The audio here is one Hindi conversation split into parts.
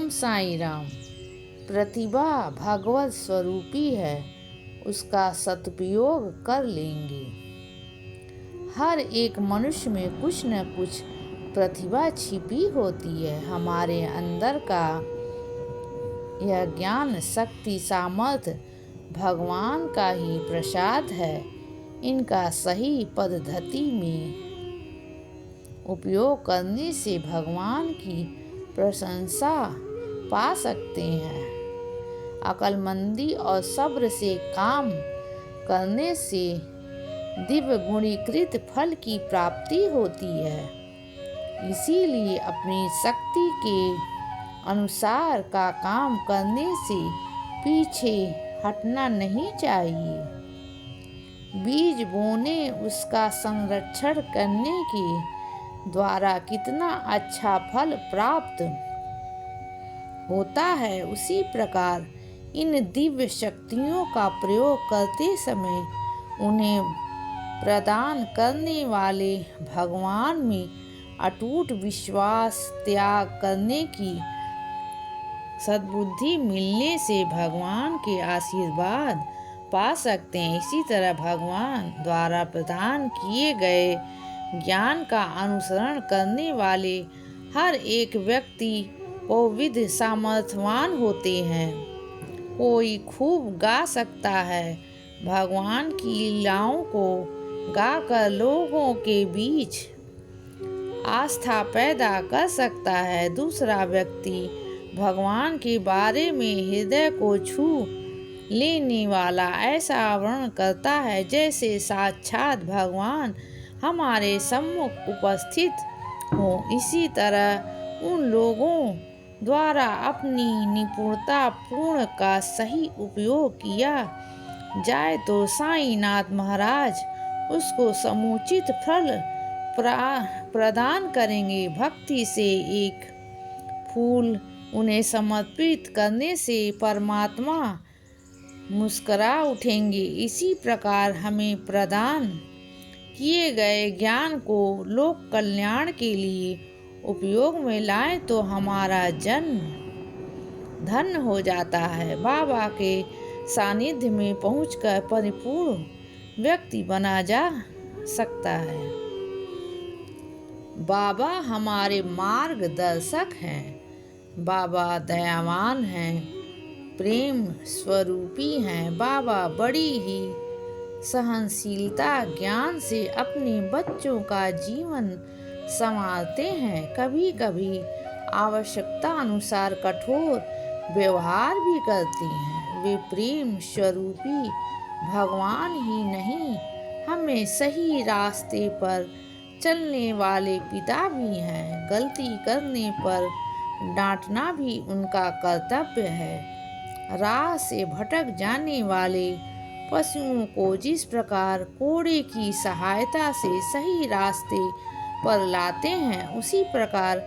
ओम साईं राम। प्रतिभा भगवत स्वरूपी है, उसका सदुपयोग कर लेंगे। हर एक मनुष्य में कुछ न कुछ प्रतिभा छिपी होती है। हमारे अंदर का यह ज्ञान, शक्ति, सामर्थ्य भगवान का ही प्रसाद है। इनका सही पद्धति में उपयोग करने से भगवान की प्रशंसा पा सकते हैं। अक्लमंदी और सब्र से काम करने से दिव्य गुणीकृत फल की प्राप्ति होती है। इसीलिए अपनी शक्ति के अनुसार का काम करने से पीछे हटना नहीं चाहिए। बीज बोने, उसका संरक्षण करने के द्वारा कितना अच्छा फल प्राप्त होता है, उसी प्रकार इन दिव्य शक्तियों का प्रयोग करते समय उन्हें प्रदान करने वाले भगवान में अटूट विश्वास, त्याग करने की सद्बुद्धि मिलने से भगवान के आशीर्वाद पा सकते हैं। इसी तरह भगवान द्वारा प्रदान किए गए ज्ञान का अनुसरण करने वाले हर एक व्यक्ति बहुविध सामर्थ्यवान होते हैं। कोई खूब गा सकता है, भगवान की लीलाओं को गाकर लोगों के बीच आस्था पैदा कर सकता है। दूसरा व्यक्ति भगवान के बारे में हृदय को छू लेने वाला ऐसा वर्णन करता है जैसे साक्षात भगवान हमारे सम्मुख उपस्थित हो। इसी तरह उन लोगों द्वारा अपनी निपुणता पूर्ण का सही उपयोग किया जाए तो साईनाथ महाराज उसको समुचित फल प्रदान करेंगे। भक्ति से एक फूल उन्हें समर्पित करने से परमात्मा मुस्कुरा उठेंगे। इसी प्रकार हमें प्रदान किए गए ज्ञान को लोक कल्याण के लिए उपयोग में लाएं तो हमारा जन्म धन्य हो जाता है। बाबा के सानिध्य में पहुंचकर परिपूर्ण व्यक्ति बना जा सकता है। बाबा हमारे मार्गदर्शक हैं। बाबा दयावान हैं, प्रेम स्वरूपी हैं। बाबा बड़ी ही सहनशीलता ज्ञान से अपने बच्चों का जीवन संवारते हैं। कभी कभी आवश्यकता अनुसार कठोर व्यवहार भी करते हैं। वे प्रेम स्वरूपी भगवान ही नहीं, हमें सही रास्ते पर चलने वाले पिता भी हैं। गलती करने पर डांटना भी उनका कर्तव्य है। राह से भटक जाने वाले पशुओं को जिस प्रकार कोड़े की सहायता से सही रास्ते पर लाते हैं, उसी प्रकार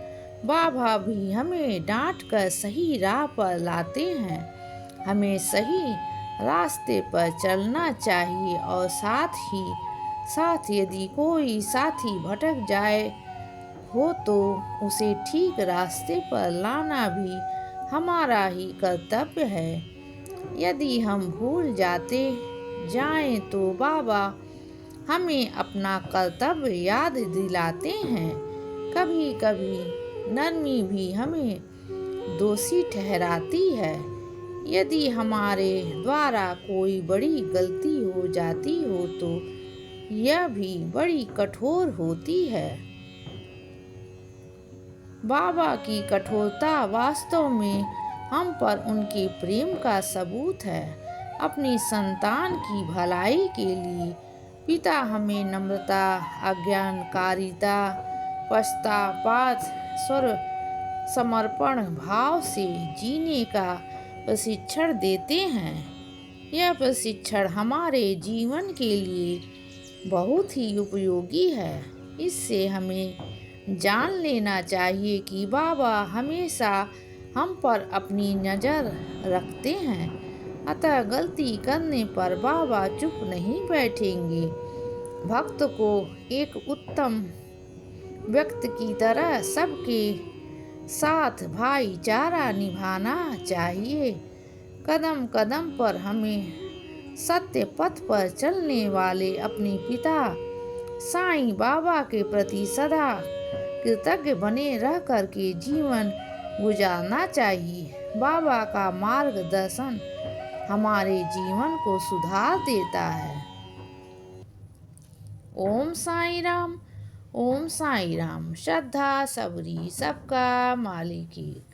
बाबा भी हमें डांट कर सही राह पर लाते हैं। हमें सही रास्ते पर चलना चाहिए और साथ यदि कोई साथी भटक जाए हो तो उसे ठीक रास्ते पर लाना भी हमारा ही कर्तव्य है। यदि हम भूल जाएं तो बाबा हमें अपना कर्तव्य याद दिलाते हैं। कभी कभी नरमी भी हमें दोषी ठहराती है। यदि हमारे द्वारा कोई बड़ी गलती हो जाती हो तो यह भी बड़ी कठोर होती है। बाबा की कठोरता वास्तव में हम पर उनके प्रेम का सबूत है। अपनी संतान की भलाई के लिए पिता हमें नम्रता, आज्ञाकारिता, पश्चाताप, समर्पण भाव से जीने का प्रशिक्षण देते हैं। यह प्रशिक्षण हमारे जीवन के लिए बहुत ही उपयोगी है। इससे हमें जान लेना चाहिए कि बाबा हमेशा हम पर अपनी नज़र रखते हैं। अतः गलती करने पर बाबा चुप नहीं बैठेंगे। भक्त को एक उत्तम व्यक्ति की तरह सबके साथ भाईचारा निभाना चाहिए। कदम कदम पर हमें सत्य पथ पर चलने वाले अपने पिता साईं बाबा के प्रति सदा कृतज्ञ बने रह कर के जीवन गुजारना चाहिए। बाबा का मार्गदर्शन हमारे जीवन को सुधार देता है। ओम साईं राम, ओम साईं राम। श्रद्धा सबरी सबका मालिक।